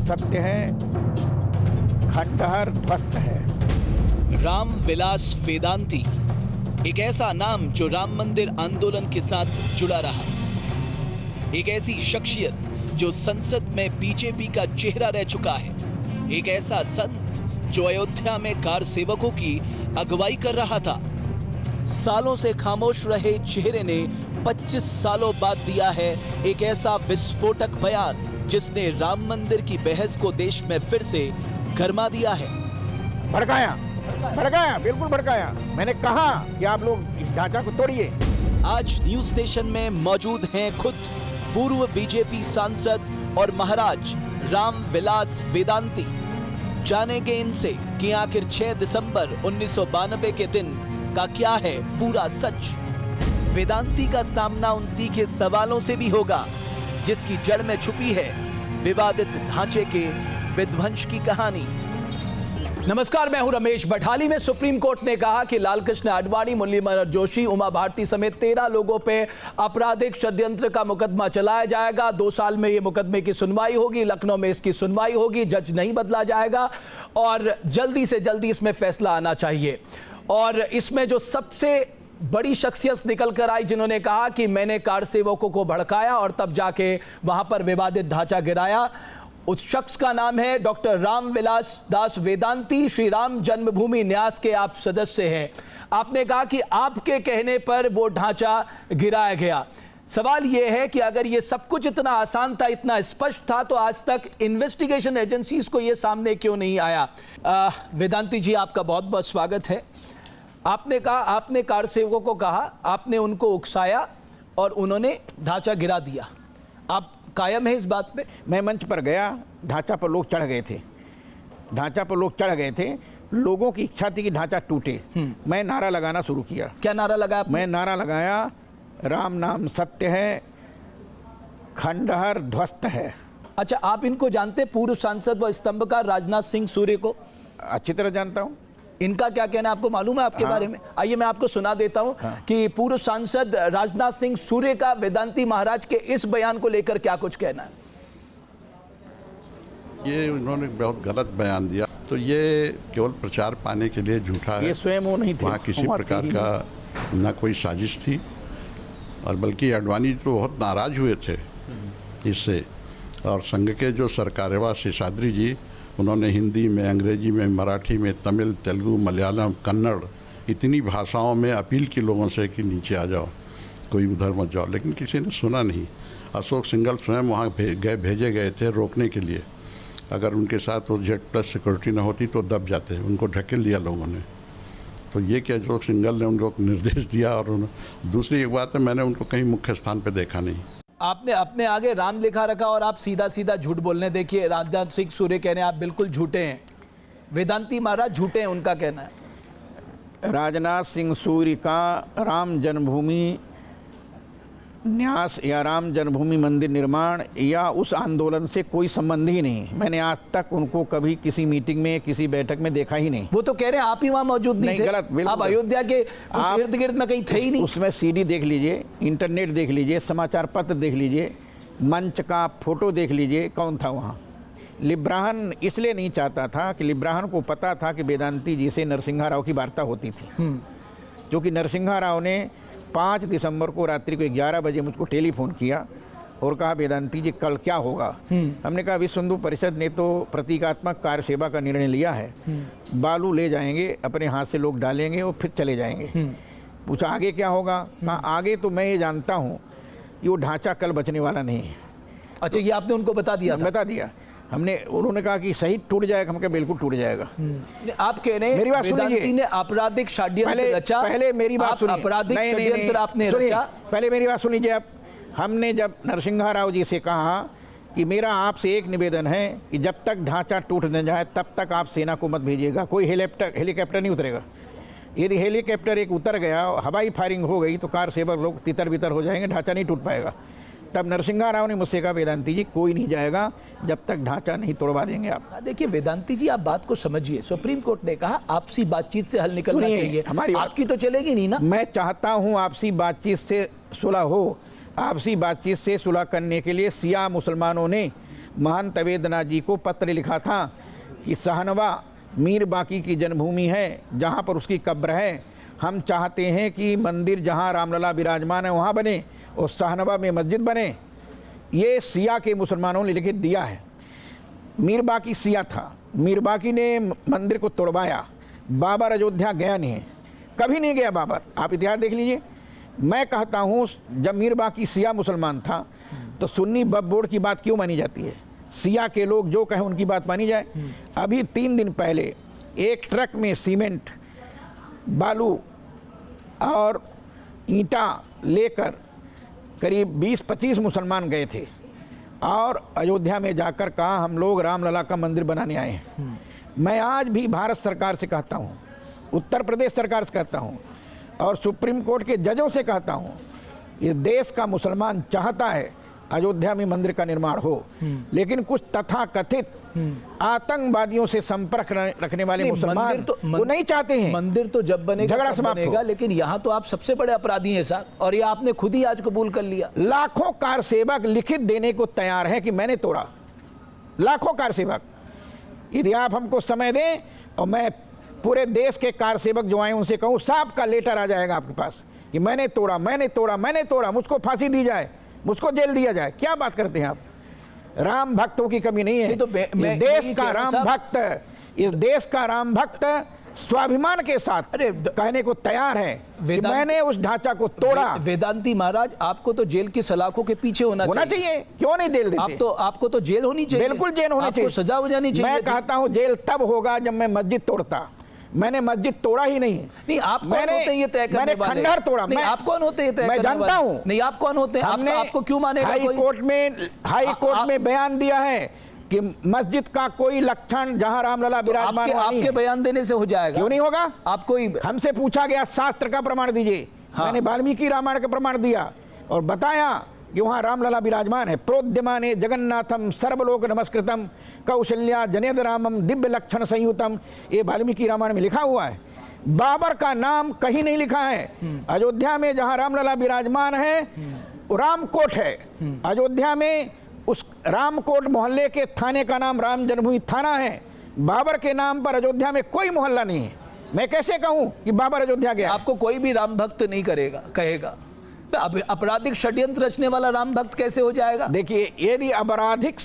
सत्य है, खंडहर ध्वस्त है। राम विलास वेदांती, एक ऐसा नाम जो राम मंदिर आंदोलन के साथ जुड़ा रहा, एक ऐसी शख्सियत जो संसद में बीजेपी का चेहरा रह चुका है, एक ऐसा संत जो अयोध्या में कार सेवकों की अगुवाई कर रहा था। सालों से खामोश रहे चेहरे ने 25 सालों बाद दिया है एक ऐसा विस्फोटक बयान जिसने राम मंदिर की बहस को देश में फिर से गरमा दिया है। भड़काया, बिल्कुल भड़काया। मैंने कहा कि आप लोग इस ढांचा को तोड़िए। आज न्यूज स्टेशन में मौजूद हैं खुद पूर्व बीजेपी सांसद और महाराज राम विलास वेदांती। जानेंगे इनसे कि आखिर 6 दिसंबर 1992 के दिन का क्या है पूरा सच। वेदांती का सामना उन तीखे सवालों से भी होगा जिसकी जड़ में छुपी है विवादित ढांचे के विध्वंस की कहानी। नमस्कार, मैं हूं रमेश। बठाली में सुप्रीम कोर्ट ने कहा कि लालकृष्ण आडवाणी, मुरली मनोहर जोशी, उमा भारती समेत 13 लोगों पे आपराधिक षड्यंत्र का मुकदमा चलाया जाएगा। 2 साल में ये मुकदमे की सुनवाई होगी, लखनऊ में इसकी सुनवाई होगी, जज नहीं बदला जाएगा और जल्दी से जल्दी इसमें फैसला आना चाहिए। और इसमें जो सबसे बड़ी शख्सियत निकल कर आई जिन्होंने कहा कि मैंने कार सेवकों को भड़काया और तब जाके वहां पर विवादित ढांचा गिराया, उस शख्स का नाम है डॉक्टर राम विलास दास वेदांती। श्री राम जन्मभूमि न्यास के आप सदस्य हैं। आपने कहा कि आपके कहने पर वो ढांचा गिराया गया। सवाल ये है कि अगर ये सब कुछ इतना आसान था, इतना स्पष्ट था, तो आज तक इन्वेस्टिगेशन एजेंसीज को ये सामने क्यों नहीं आया? वेदांती जी, आपका बहुत बहुत स्वागत है। आपने कहा, आपने कार सेवकों को कहा, आपने उनको उकसाया और उन्होंने ढांचा गिरा दिया। आप कायम है इस बात पे? मैं मंच पर गया, ढांचा पर लोग चढ़ गए थे, लोगों की इच्छा थी कि ढांचा टूटे। मैं नारा लगाना शुरू किया। क्या नारा लगाया आपने? मैं नारा लगाया, राम नाम सत्य है, खंडहर ध्वस्त है। अच्छा, आप इनको जानते, पूर्व सांसद व स्तंभकार राजनाथ सिंह सूर्य को? अच्छी तरह जानता हूँ। इनका क्या कहना है आपको मालूम है आपके बारे में? आइए मैं आपको सुना देता हूं कि पूर्व सांसद राजनाथ सिंह सूर्य का वेदांती महाराज के इस बयान को लेकर क्या कुछ कहना है। ये उन्होंने बहुत गलत बयान दिया, तो ये केवल प्रचार पाने के लिए झूठा है। ये स्वयं वो नहीं थे, वहाँ किसी प्रकार का ना कोई साजिश थी, और बल्कि आडवाणी तो बहुत नाराज हुए थे इससे। और संघ के जो सरकारेवा शेषाद्री जी, उन्होंने हिंदी में, अंग्रेजी में, मराठी में, तमिल, तेलुगु, मलयालम, कन्नड़, इतनी भाषाओं में अपील की लोगों से कि नीचे आ जाओ, कोई उधर मत जाओ, लेकिन किसी ने सुना नहीं। अशोक सिंघल स्वयं वहाँ भेजे गए थे रोकने के लिए। अगर उनके साथ वो Z+ सिक्योरिटी न होती तो दब जाते, उनको ढकेल दिया लोगों ने। तो ये क्या अशोक सिंघल ने उनको निर्देश दिया। और दूसरी एक बात है, मैंने उनको कहीं मुख्य स्थान पर देखा नहीं। आपने अपने आगे राम लिखा रखा और आप सीधा सीधा झूठ बोलने। देखिए, राजनाथ सिंह सूर्य कह रहे हैं आप बिल्कुल झूठे हैं, वेदांती महाराज झूठे हैं, उनका कहना है। राजनाथ सिंह सूर्य का राम जन्मभूमि न्यास या राम जन्मभूमि मंदिर निर्माण या उस आंदोलन से कोई संबंध ही नहीं। मैंने आज तक उनको कभी किसी मीटिंग में, किसी बैठक में देखा ही नहीं। वो तो कह रहे हैं आप ही वहाँ मौजूद नहीं थे। गलत, बिल्कुल। आप अयोध्या के इर्द गिर्द में कहीं थे ही नहीं। उसमें CD देख लीजिए, इंटरनेट देख लीजिए, समाचार पत्र देख लीजिए, मंच का फोटो देख लीजिए, कौन था वहाँ। लिब्राहन इसलिए नहीं चाहता था कि लिब्राहन को पता था कि वेदांती जी से नरसिम्हा राव की वार्ता होती थी, क्योंकि नरसिम्हा राव ने 5 दिसंबर को रात्रि को 11 बजे मुझको टेलीफोन किया और कहा, वेदांती जी कल क्या होगा? हमने कहा, विश्व हिंदू परिषद ने तो प्रतीकात्मक कार्य सेवा का निर्णय लिया है, बालू ले जाएंगे, अपने हाथ से लोग डालेंगे और फिर चले जाएंगे। पूछा आगे क्या होगा? कहा आगे तो मैं ये जानता हूँ कि वो ढांचा कल बचने वाला नहीं है। अच्छा, ये आपने उनको बता दिया? बता दिया हमने। उन्होंने कहा कि सही टूट जाएगा। हम कहा बिल्कुल टूट जाएगा। आप कह रहे हैं मेरी बात वेदांती ने आपराधिक षड्यंत्र रचा। पहले मेरी बात सुनिए। आपराधिक षड्यंत्र आपने रचा। पहले मेरी बात सुनिए। आप हमने जब नरसिम्हा राव जी से कहा कि मेरा आपसे एक निवेदन है कि जब तक ढांचा टूट न जाए तब तक आप सेना को मत भेजिएगा, कोई हेलीकॉप्टर नहीं उतरेगा। यदि हेलीकॉप्टर एक उतर गया, हवाई फायरिंग हो गई तो कार सेवक लोग तितर बितर हो जाएंगे, ढांचा नहीं टूट पाएगा। तब नरसिम्हा राव ने मुझसे कहा, वेदांती जी कोई नहीं जाएगा जब तक ढांचा नहीं तोड़वा देंगे आप। देखिए वेदांती जी, आप बात को समझिए। सुप्रीम कोर्ट ने कहा आपसी बातचीत से हल निकलना चाहिए। हमारी आपकी तो चलेगी नहीं ना। मैं चाहता हूं आपसी बातचीत से सुलह हो। आपसी बातचीत से सुलह करने के लिए शिया मुसलमानों ने महंत अवेद्यनाथ जी को पत्र लिखा था कि सहनवा मीर बाकी की जन्मभूमि है, जहाँ पर उसकी कब्र है। हम चाहते हैं कि मंदिर जहाँ रामलला विराजमान है वहाँ बने और सहनवा में मस्जिद बने। ये सिया के मुसलमानों ने लिखित दिया है। मीर बाकी सिया था, मीर बाकी ने मंदिर को तोड़वाया। बाबर अयोध्या गया नहीं है, कभी नहीं गया बाबर, आप इतिहास देख लीजिए। मैं कहता हूँ जब मीर बाकी सिया मुसलमान था तो सुन्नी वक्फ बोर्ड की बात क्यों मानी जाती है? सिया के लोग जो कहें उनकी बात मानी जाए। अभी 3 दिन पहले एक ट्रक में सीमेंट, बालू और ईंटा लेकर करीब 20-25 मुसलमान गए थे और अयोध्या में जाकर कहा हम लोग रामलला का मंदिर बनाने आए हैं। मैं आज भी भारत सरकार से कहता हूँ, उत्तर प्रदेश सरकार से कहता हूँ और सुप्रीम कोर्ट के जजों से कहता हूँ, इस देश का मुसलमान चाहता है अयोध्या में मंदिर का निर्माण हो, लेकिन कुछ तथाकथित आतंकवादियों से संपर्क रखने वाले मुसलमान वो नहीं चाहते हैं। मंदिर तो जब बनेगा झगड़ा तब समाप्त बनेगा, हो। लेकिन यहाँ तो आप सबसे बड़े अपराधी हैं साहब, और ये आपने खुद ही आज कबूल कर लिया। लाखों कार सेवक लिखित देने को तैयार है कि मैंने तोड़ा, लाखों कार सेवक। यदि आप हमको समय दें और मैं पूरे देश के कार सेवक जो आए उनसे कहूँ, सबका लेटर आ जाएगा आपके पास कि मैंने तोड़ा, मैंने तोड़ा, मैंने तोड़ा, मुझको फांसी दी जाए, मुझको जेल दिया जाए। क्या बात करते हैं आप? राम भक्तों की कमी नहीं है। नहीं तो इस देश का राम भक्त, इस देश का राम भक्त स्वाभिमान के साथ कहने को तैयार है कि मैंने उस ढांचा को तोड़ा। वेदांती महाराज, आपको तो जेल की सलाखों के पीछे होना चाहिए। क्यों नहीं जेल देते? आपको तो जेल होनी चाहिए। बिल्कुल जेल होनी चाहिए, सजा हो जानी चाहिए। मैं कहता हूं जेल तब होगा जब मैं मस्जिद तोड़ता। मैंने मस्जिद तोड़ा ही नहीं। नहीं, आप कौन होते हैं ये तय करने मैंने वाले? खंडहर तोड़ा। नहीं, आप कौन होते हैं तय मैं करने वाले? जानता हूं। नहीं, आप कौन होते हैं? आपको क्यों मानेगा कोई? हाई कोर्ट में बयान दिया है कि मस्जिद का कोई लक्षण जहां रामलला विराजमान आपके बयान देने से हो जाएगा? क्यों नहीं होगा? आपको हमसे पूछा गया शास्त्र का प्रमाण दीजिए। मैंने वाल्मीकि रामायण का प्रमाण दिया और बताया कि वहाँ रामलला विराजमान है। प्रोद्यमाने जगन्नाथम सर्वलोक नमस्कृतम कौशल्या जनेद रामम दिव्य लक्षण संयुतम, ये वाल्मीकि रामायण में लिखा हुआ है। बाबर का नाम कहीं नहीं लिखा है। अयोध्या में जहाँ रामलला विराजमान है रामकोट है। अयोध्या में उस रामकोट मोहल्ले के थाने का नाम राम जन्मभूमि थाना है। बाबर के नाम पर अयोध्या में कोई मोहल्ला नहीं है। मैं कैसे कहूँ कि बाबर अयोध्या गया? आपको कोई भी राम भक्त नहीं कहेगा। अब आपराधिक षड्यंत्र रचने वाला राम भक्त कैसे हो जाएगा? देखिए, यदि आपराधिक,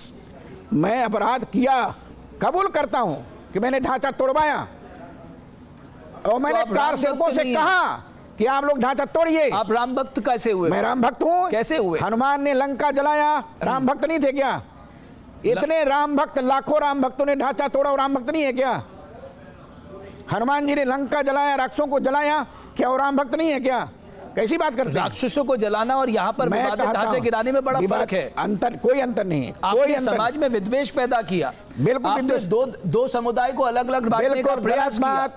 मैं अपराध किया, कबूल करता हूं कि मैंने ढांचा तोड़वाया और मैंने कार सेवकों से कहा कि आप लोग ढांचा तोड़िए। आप राम भक्त कैसे हुए? मैं राम भक्त हूं। कैसे हुए? हनुमान ने लंका जलाया, राम भक्त नहीं थे क्या? इतने राम भक्त, लाखों राम भक्तों ने ढांचा तोड़ा और राम भक्त नहीं है क्या? हनुमान जी ने लंका जलाया, राक्षसों को जलाया, क्या वो राम भक्त नहीं है क्या? कैसी बात करते हैं? राक्षसों को जलाना और यहाँ पर ढांचे गिराने में बड़ा फर्क है। अंतर, कोई अंतर नहीं है। आपने समाज में विद्वेष पैदा किया। बिल्कुल, दो समुदाय को अलग अलग बांटने का प्रयास किया।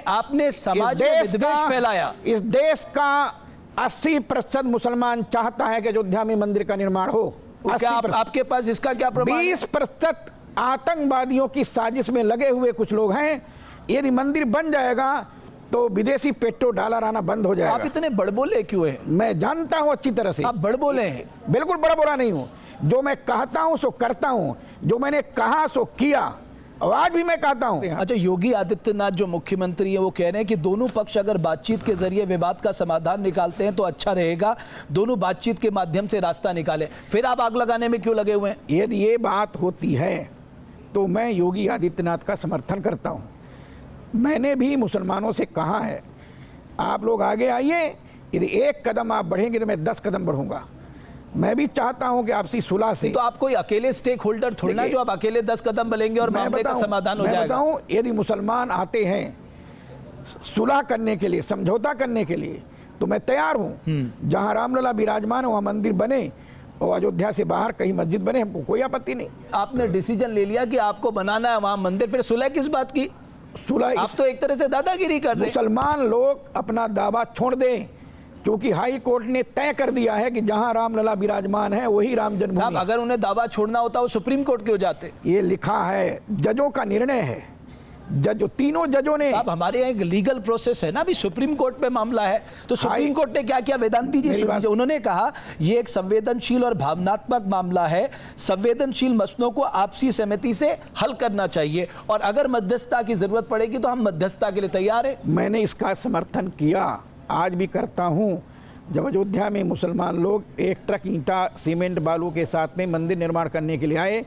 आपने समाज में विद्वेष फैलाया। इस देश का 80% मुसलमान चाहता है कि अयोध्या में मंदिर का निर्माण हो। आपके पास इसका क्या प्रमाण? 20% आतंकवादियों की साजिश में लगे हुए कुछ लोग हैं। यदि मंदिर बन जाएगा तो विदेशी पेट्रोल डॉलर आना बंद हो जाएगा। आप इतने बड़बोले क्यों हैं? मैं जानता हूं अच्छी तरह से। आप बड़बोले हैं? बिल्कुल बड़बोला नहीं हूं। जो मैं कहता हूं सो करता हूं, जो मैंने कहा सो किया, और आज भी मैं कहता हूं। अच्छा, योगी आदित्यनाथ जो मुख्यमंत्री है वो कह रहे हैं कि दोनों पक्ष अगर बातचीत के जरिए विवाद का समाधान निकालते हैं तो अच्छा रहेगा, दोनों बातचीत के माध्यम से रास्ता निकालें। फिर आप आग लगाने में क्यों लगे हुए हैं? यदि ये बात होती है तो मैं योगी आदित्यनाथ का समर्थन करता हूं। मैंने भी मुसलमानों से कहा है, आप लोग आगे आइए, यदि एक कदम आप बढ़ेंगे तो मैं 10 कदम बढ़ूंगा। मैं भी चाहता हूं कि आपसी सुलह से। तो आप कोई अकेले स्टेक होल्डर थोड़ी ना जो आप अकेले 10 कदम बढ़ेंगे और मामले का समाधान हो जाएगा। मैं बताऊं, यदि मुसलमान आते हैं सुलह करने के लिए, समझौता करने के लिए, तो मैं तैयार हूं। जहां रामलला विराजमान है वहां मंदिर बने और अयोध्या से बाहर कहीं मस्जिद बने, हमको कोई आपत्ति नहीं। आपने डिसीजन ले लिया कि आपको बनाना है वहां मंदिर, फिर सुलह किस बात की? सुलह, आप तो एक तरह से दादागिरी कर रहे हैं। मुसलमान लोग अपना दावा छोड़ दें, क्योंकि हाई कोर्ट ने तय कर दिया है कि जहां रामलला विराजमान है वही राम जन्मभूमि। साहब, अगर उन्हें दावा छोड़ना होता वो सुप्रीम कोर्ट क्यों जाते? ये लिखा है, जजों का निर्णय है। जज, तीनों जजों ने। अब हमारे यहाँ एक लीगल प्रोसेस है ना, अभी सुप्रीम कोर्ट में मामला है, तो सुप्रीम कोर्ट ने क्या किया, वेदांती जी सुनिए, उन्होंने कहा ये एक संवेदनशील और भावनात्मक मामला है, संवेदनशील मसलों को आपसी सहमति से हल करना चाहिए, और अगर मध्यस्थता की जरूरत पड़ेगी तो हम मध्यस्थता के लिए तैयार है। मैंने इसका समर्थन किया, आज भी करता हूं। जब अयोध्या में मुसलमान लोग एक ट्रक ईंटा सीमेंट बालू के साथ में मंदिर निर्माण करने के लिए आए,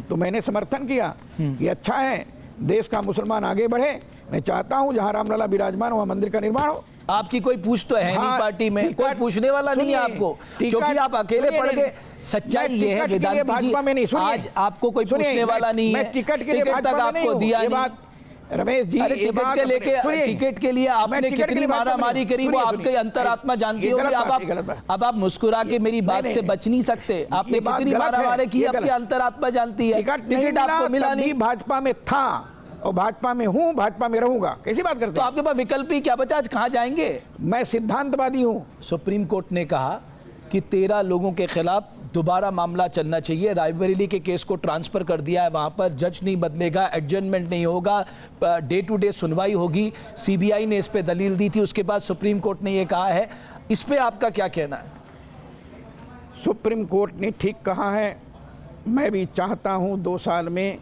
तो मैंने समर्थन किया कि अच्छा है, देश का मुसलमान आगे बढ़े। मैं चाहता हूं जहां रामलला विराजमान वहां मंदिर का निर्माण हो। आपकी कोई पूछ तो है नहीं पार्टी में, कोई पूछने वाला नहीं है आपको, क्योंकि आप अकेले पड़ गए। सच्चाई ये है वेदांती जी, आज आपको कोई पूछने वाला नहीं है, टिकट के लिए तक आपको दिया नहीं। रमेश जी, टिकट के लेके, टिकट के लिए आपने कितनी मारामारी करी वो आपकी अंतरात्मा जानती होगी। अब आप मुस्कुरा के मेरी बात से बच नहीं सकते, आपने कितनी मारामारी की आपकी अंतरात्मा जानती है। टिकट आपको मिला नहीं। भाजपा में था और भाजपा में हूं, भाजपा में रहूंगा, कैसी बात करते हैं? तो आपके पास विकल्प ही क्या बचा, आज कहां जाएंगे? मैं सिद्धांतवादी हूं। सुप्रीम कोर्ट ने कहा कि 13 लोगों के खिलाफ दोबारा मामला चलना चाहिए, रायबरेली के केस को ट्रांसफर कर दिया है, वहां पर जज नहीं बदलेगा, एडजमेंट नहीं होगा, डे टू डे सुनवाई होगी। सीबीआई ने इस पे दलील दी थी, उसके बाद सुप्रीम कोर्ट ने ये कहा है, इस पे आपका क्या कहना है? सुप्रीम कोर्ट ने ठीक कहा है। मैं भी चाहता हूं 2 साल में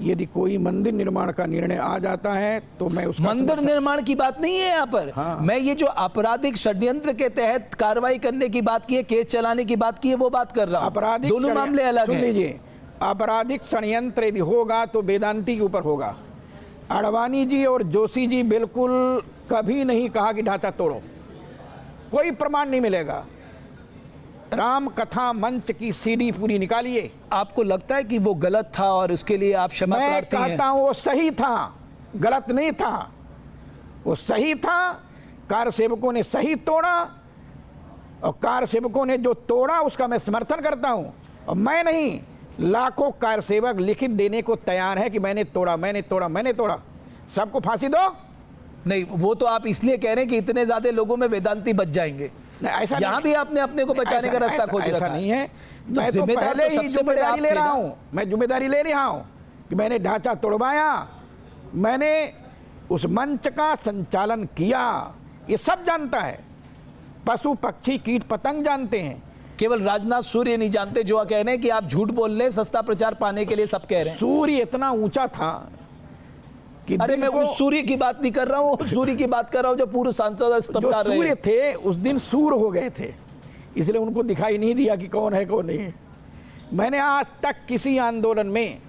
यदि कोई मंदिर निर्माण का निर्णय आ जाता है तो मैं उसका मंदिर निर्माण की बात नहीं है यहाँ पर। हाँ। मैं ये जो आपराधिक षड्यंत्र के तहत कार्रवाई करने की बात की है, केस चलाने की बात की है, वो बात कर रहा हूँ। आपराधिक दोनों मामले अलग हैं। लीजिए, आपराधिक षड्यंत्र यदि होगा तो वेदांती के ऊपर होगा। आडवाणी जी और जोशी जी बिल्कुल कभी नहीं कहा कि ढांचा तोड़ो, कोई प्रमाण नहीं मिलेगा। राम कथा मंच की सीडी पूरी निकालिए। आपको लगता है कि वो गलत था और उसके लिए आप क्षमा प्रार्थी हैं? मैं कहता हूं वो सही था, गलत नहीं था, वो सही था। कार सेवकों ने सही तोड़ा और कार सेवकों ने जो तोड़ा उसका मैं समर्थन करता हूं। और मैं नहीं, लाखों कार सेवक लिखित देने को तैयार है कि मैंने तोड़ा, मैंने तोड़ा, मैंने तोड़ा। सबको फांसी दो। नहीं, वो तो आप इसलिए कह रहे हैं कि इतने ज्यादा लोगों में वेदांती बच जाएंगे। ऐसा यहाँ भी आपने अपने को बचाने का रास्ता खोज रखा है। नहीं है, तो मैं तो पहले ही जिम्मेदारी ले रहा हूँ, मैं जिम्मेदारी ले रहा हूँ कि मैंने ढांचा तोड़वाया, मैंने उस मंच का संचालन किया। ये सब जानता है, पशु पक्षी कीट पतंग जानते हैं। केवल राजनाथ सूर्य नहीं जानते, जो कह रहे हैं कि आप झूठ बोल रहे हैं सस्ता प्रचार पाने के लिए, सब कह रहे हैं। सूर्य इतना ऊंचा था कि अरे मैं उस सूर्य की बात नहीं कर रहा हूँ, सूर्य की बात कर रहा हूँ जो पूर्व सांसद स्तंभकार रहे। सूर्य थे उस दिन सूर हो गए थे, इसलिए उनको दिखाई नहीं दिया कि कौन है कौन नहीं है। मैंने आज तक किसी आंदोलन में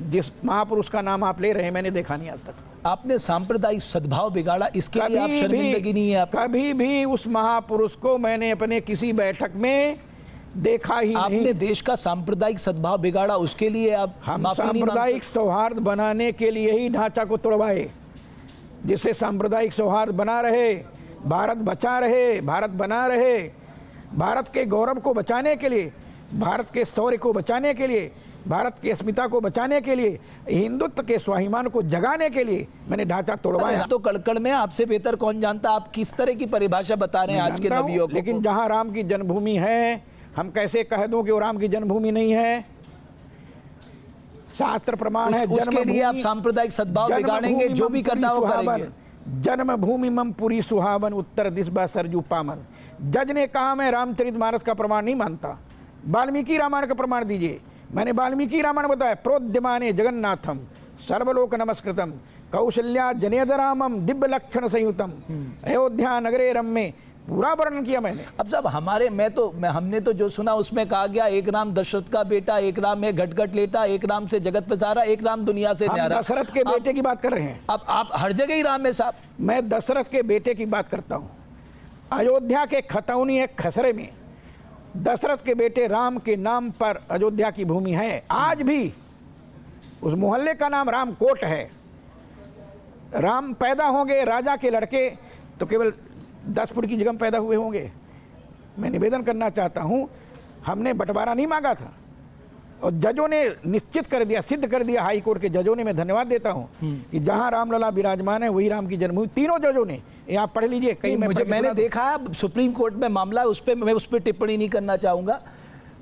जिस महापुरुष का नाम आप ले रहे हैं मैंने देखा नहीं आज तक। आपने सांप्रदायिक सद्भाव बिगाड़ा, इसके लिए आप शर्मिंदगी नहीं है? कभी भी उस महापुरुष को मैंने अपने किसी बैठक में देखा ही नहीं। आपने देश का सांप्रदायिक सद्भाव बिगाड़ा, उसके लिए आप हम सांप्रदायिक सौहार्द बनाने के लिए ही ढांचा को तोड़वाए, जिससे सांप्रदायिक सौहार्द बना रहे, भारत बचा रहे, भारत बना रहे, भारत के गौरव को बचाने के लिए, भारत के शौर्य को बचाने के लिए, भारत की अस्मिता को बचाने के लिए, हिंदुत्व के स्वाभिमान को जगाने के लिए मैंने ढांचा तोड़वाया। तो कड़कड़ में आपसे बेहतर कौन जानता, आप किस तरह की परिभाषा बता रहे हैं आज के नवयुवकों को? लेकिन जहां राम की जन्मभूमि है, हम कैसे कह दूं कि वो राम की जन्मभूमि नहीं है? शास्त्र प्रमाण है। उसके लिए आप सांप्रदायिक सद्भाव बिगाड़ेंगे, जो भी करना हो करेंगे। जन्मभूमि मम पुरी सुहावन, उत्तर दिशा सरजू पावन। जज ने कहा मैं रामचरितमानस का प्रमाण नहीं मानता, वाल्मीकि रामायण का प्रमाण दीजिए। मैंने वाल्मीकि रामायण बताया, प्रोद्यमाने जगन्नाथम सर्वलोक नमस्कृतम कौशल्या जनेद रामम दिव्य लक्षण संयुतम अयोध्या नगरे रम्ये, पूरा वर्णन किया मैंने। अब साहब हमने तो जो सुना उसमें कहा गया एक राम दशरथ का बेटा, एक राम है घट लेटा, एक राम से जगत पसारा, एक राम दुनिया से न्यारा। दशरथ के बेटे की बात कर रहे हैं। अब आप हर जगह ही राम है साहब। मैं दशरथ के बेटे की बात करता हूँ। अयोध्या के खतौनी एक खसरे में दशरथ के बेटे राम के नाम पर अयोध्या की भूमि है। आज भी उस मोहल्ले का नाम रामकोट है। राम पैदा होंगे राजा के लड़के तो केवल 10 फुट की जगह में पैदा हुए होंगे। मैं निवेदन करना चाहता हूं, हमने बंटवारा नहीं मांगा था और जजों ने निश्चित कर दिया, सिद्ध कर दिया। हाई कोर्ट के जजों ने मैं धन्यवाद देता हूं कि जहां रामलला विराजमान है वही राम की जन्मभूमि। तीनों जजों ने, ये आप पढ़ लीजिए। कहीं मैंने देखा है सुप्रीम कोर्ट में मामला, उस पर मैं उस पर टिप्पणी नहीं करना चाहूँगा।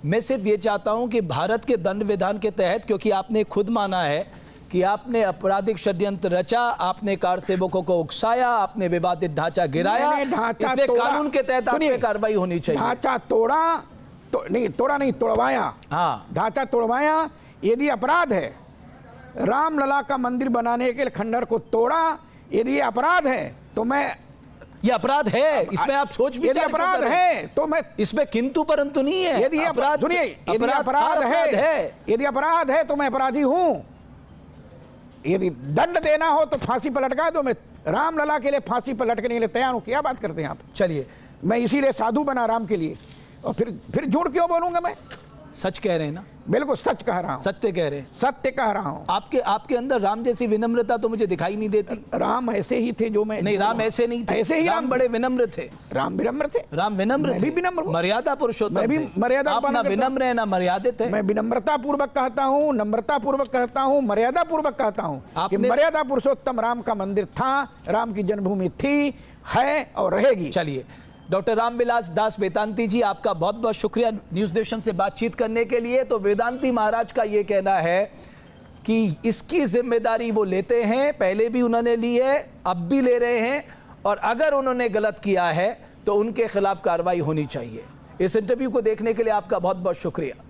मैं सिर्फ ये चाहता हूँ कि भारत के दंड विधान के तहत, क्योंकि आपने खुद माना है कि आपने आपराधिक षड्यंत्र रचा, आपने कार सेवकों को उकसाया, आपने विवादित ढांचा गिराया, मैंने ढांचा इसलिए तोड़ा। कानून के तहत आप पे सुनिए, कार्रवाई होनी चाहिए। ढांचा तोड़ा तो नहीं, तोड़ा नहीं, तोड़वाया। हाँ, ढांचा तोड़वाया यदि अपराध है, रामलला का मंदिर बनाने के खंडर को तोड़ा यदि ये अपराध है तो मैं, ये अपराध है, इसमें आप सोच यदि विचार क्यों अपराध कर रहे हैं? है तो मैं, इसमें किंतु परंतु नहीं है। यदि अपराध, सुनिए, यदि अपराध अपराध था, है, यदि अपराध है तो मैं अपराधी हूं। यदि दंड देना हो तो फांसी पर लटका दो, मैं रामलला के लिए फांसी पर लटकने के लिए तैयार हूं। क्या बात करते हैं आप? चलिए, मैं इसीलिए साधु बना राम के लिए, और फिर झूठ क्यों बोलूंगा मैं? सच कह रहे हैं ना, बिल्कुल सच कह रहा हूं, सत्य कह रहे हैं। सत्य कह रहा हूं। आपके अंदर राम जैसी विनम्रता तो मुझे दिखाई नहीं देती। राम ऐसे ही थे जो मैं, नहीं, राम ऐसे नहीं थे, ऐसे ही राम बड़े विनम्र थे। राम विनम्र थे, राम विनम्र मैं थे, भी विनम्र हूं। मर्यादा पुरुषोत्तम मैं भी थे। मर्यादा आप पालन ना करता हूं। विनम्र है ना मर्यादित है। मैं विनम्रता पूर्वक कहता हूं, नम्रता पूर्वक कहता हूं, मर्यादा पूर्वक कहता हूं कि आपने- मर्यादा पुरुषोत्तम राम का मंदिर था, राम की जन्मभूमि थी, है और रहेगी। चलिए, डॉक्टर रामविलास दास वेदांती जी, आपका बहुत बहुत शुक्रिया न्यूज़ नेशन से बातचीत करने के लिए। तो वेदांती महाराज का ये कहना है कि इसकी जिम्मेदारी वो लेते हैं, पहले भी उन्होंने ली है, अब भी ले रहे हैं, और अगर उन्होंने गलत किया है तो उनके खिलाफ कार्रवाई होनी चाहिए। इस इंटरव्यू को देखने के लिए आपका बहुत बहुत शुक्रिया।